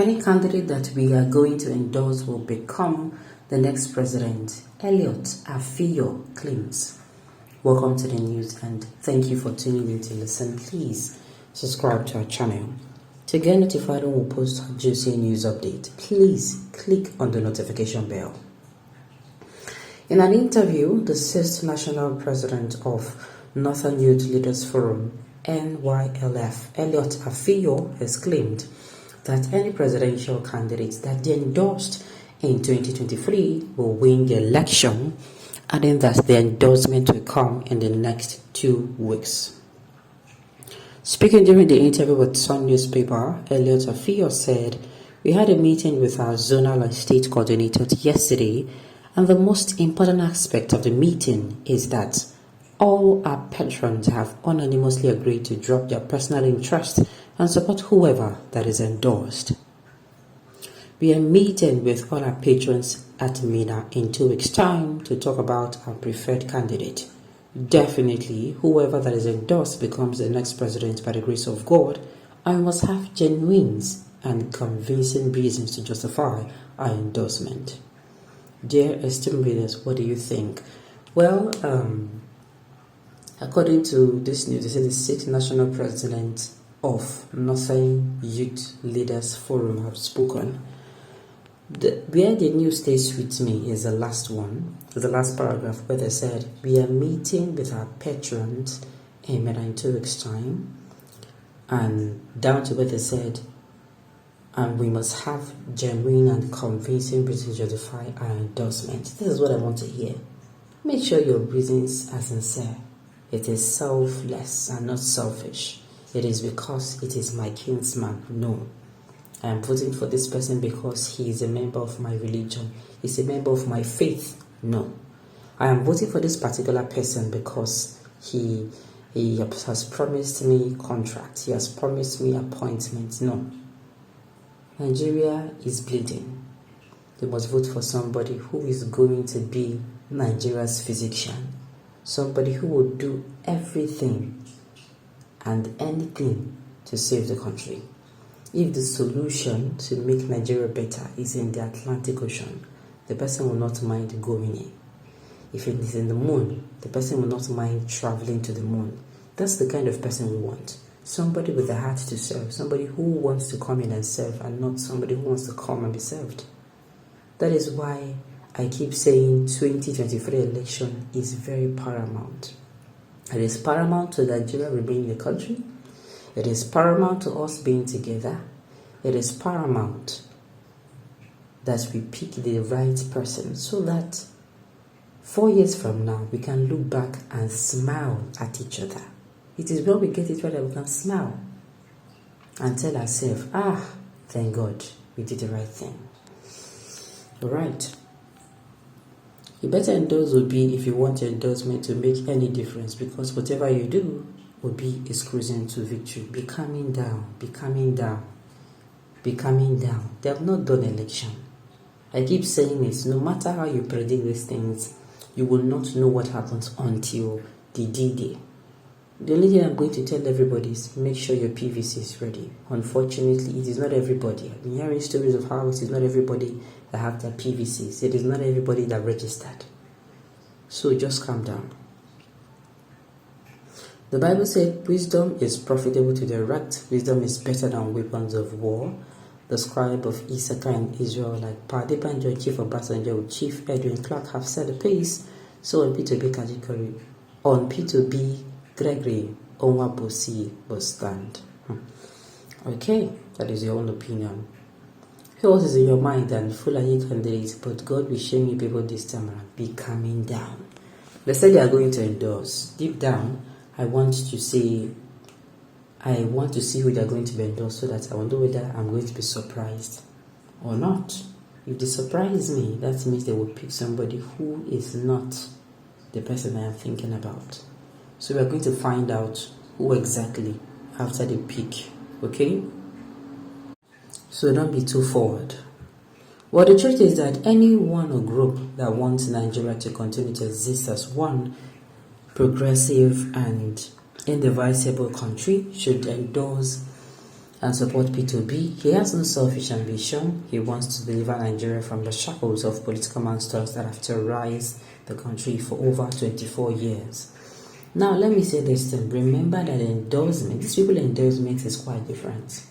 any candidate that we are going to endorse will become the next president, Elliot Afiyo claims. Welcome to the news and thank you for tuning in to listen. Please subscribe to our channel. To get notified when we post a juicy news update, please click on the notification bell. In an interview, the 6th National President of Northern Youth Leaders Forum, NYLF, Elliot Afiyo, has claimed that any presidential candidate that they endorsed in 2023 will win the election, adding that the endorsement will come in the next 2 weeks. Speaking during the interview with Sun newspaper, Elliot Afiyo said, "We had a meeting with our zonal and state coordinators yesterday, and the most important aspect of the meeting is that all our patrons have unanimously agreed to drop their personal interest and support whoever that is endorsed. We are meeting with all our patrons at Mina in 2 weeks' time to talk about our preferred candidate. Definitely, whoever that is endorsed becomes the next president by the grace of God, and we must have genuine and convincing reasons to justify our endorsement." Dear esteemed readers, what do you think? Well, according to this news, they say the 6th National President of Northern Youth Leaders Forum have spoken. Where the news stays with me is the last one, the last paragraph, where they said, "We are meeting with our patrons in 2 weeks' time," and down to where they said, "and we must have genuine and convincing reasons to justify our endorsement." This is what I want to hear. Make sure your reasons are sincere. It is selfless and not selfish. It is because it is my kinsman. No. I am voting for this person because he is a member of my religion. He's a member of my faith. No. I am voting for this particular person because he has promised me contract. He has promised me appointment. No. Nigeria is bleeding. They must vote for somebody who is going to be Nigeria's physician. Somebody who will do everything and anything to save the country. If the solution to make Nigeria better is in the Atlantic Ocean, the person will not mind going in. If it is in the moon, the person will not mind traveling to the moon. That's the kind of person we want. Somebody with a heart to serve. Somebody who wants to come in and serve and not somebody who wants to come and be served. That is why I keep saying 2023 election is very paramount. It is paramount to Nigeria remaining a country. It is paramount to us being together. It is paramount that we pick the right person so that 4 years from now we can look back and smile at each other. It is when we get it right that we can smile and tell ourselves, thank God we did the right thing. Alright. The better endorse would be if you want your endorsement to make any difference, because whatever you do will be a cruising to victory. Be coming down, be coming down, be coming down. They have not done election. I keep saying this, no matter how you predict these things, you will not know what happens until the D-Day. The only thing I'm going to tell everybody is make sure your PVC is ready. Unfortunately, it is not everybody. I've been hearing stories of how it is not everybody that have their PVCs. It is not everybody that registered. So just calm down. The Bible said wisdom is profitable to the elect. Wisdom is better than weapons of war. The scribe of Issachar and Israel, like Padepanjo, Chief of Basanjo, Chief Edwin Clark, have set the pace. So on P2B category, on P2B Gregory Onwabosi will stand. Okay, that is your own opinion. What is in your mind and Fulani candidates, but God will shame you people this time around. Be coming down. They said they are going to endorse. Deep down, I want to see who they are going to be endorsed so that I wonder whether I'm going to be surprised or not. If they surprise me, that means they will pick somebody who is not the person I am thinking about. So we are going to find out who exactly after they pick. Okay? So don't be too forward. Well, the truth is that anyone or group that wants Nigeria to continue to exist as one progressive and indivisible country should endorse and support P2B. He has no selfish ambition. He wants to deliver Nigeria from the shackles of political monsters that have terrorized the country for over 24 years. Now, let me say this thing. Remember that endorsement, these people endorsement is quite different.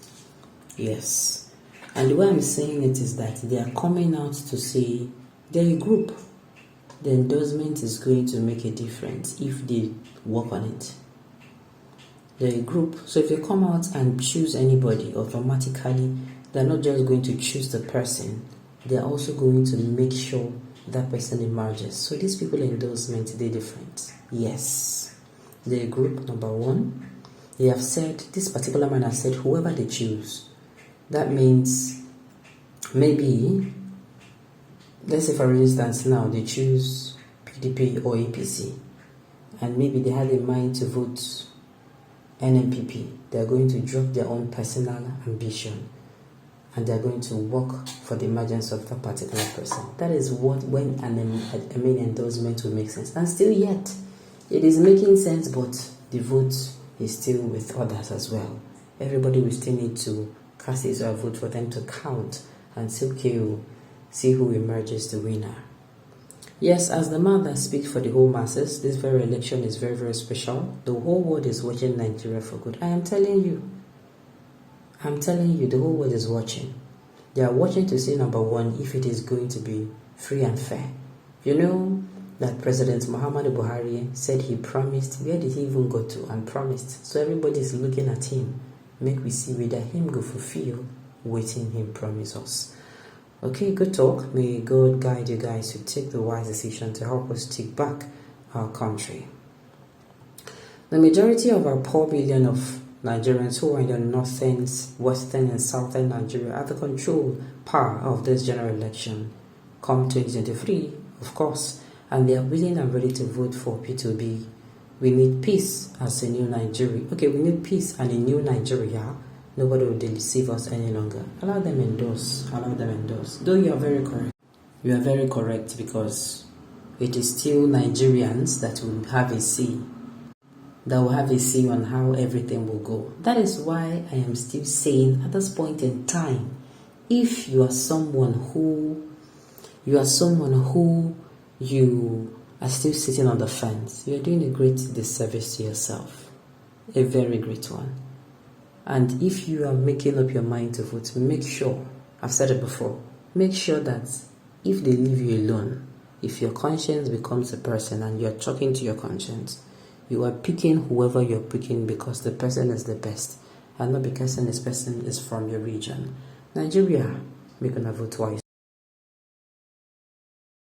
Yes. And the way I'm saying it is that they are coming out to say they're a group. The endorsement is going to make a difference if they work on it. They're a group. So if they come out and choose anybody, automatically, they're not just going to choose the person. They're also going to make sure that person emerges. So these people endorsement, they're different. Yes. They're a group, number one. They have said, this particular man has said, whoever they choose. That means maybe, let's say for instance now, they choose PDP or APC. And maybe they had in mind to vote NMPP. They're going to drop their own personal ambition and they're going to work for the emergence of that particular person. That is when an endorsement will make sense. And still yet, it is making sense, but the vote is still with others as well. Everybody will still need to cast his or her vote for them to count and say, okay, we'll see who emerges the winner. Yes, as the man that speaks for the whole masses, this very election is very, very special. The whole world is watching Nigeria for good. I am telling you, the whole world is watching. They are watching to see, number one, if it is going to be free and fair. You know that President Muhammadu Buhari said he promised. Where did he even go to and promised? So everybody is looking at him. Make we see whether him go fulfill waiting him promise us. Okay, good talk. May God guide you guys to take the wise decision to help us take back our country. The majority of our 4 billion of Nigerians who are in the northern, western, and southern Nigeria have the control power of this general election come 2023, of course, and they are willing and ready to vote for P2B. We need peace as a new Nigeria. Okay, we need peace and a new Nigeria. Nobody will deceive us any longer. Allow them endorse. Though you are very correct. You are very correct because it is still Nigerians that will have a say. That will have a say on how everything will go. That is why I am still saying at this point in time, if you are someone who you are still sitting on the fence, you are doing a great disservice to yourself. A very great one. And if you are making up your mind to vote, make sure, I've said it before, make sure that if they leave you alone, if your conscience becomes a person and you're talking to your conscience, you are picking whoever you're picking because the person is the best and not because this person is from your region. Nigeria, make a vote twice.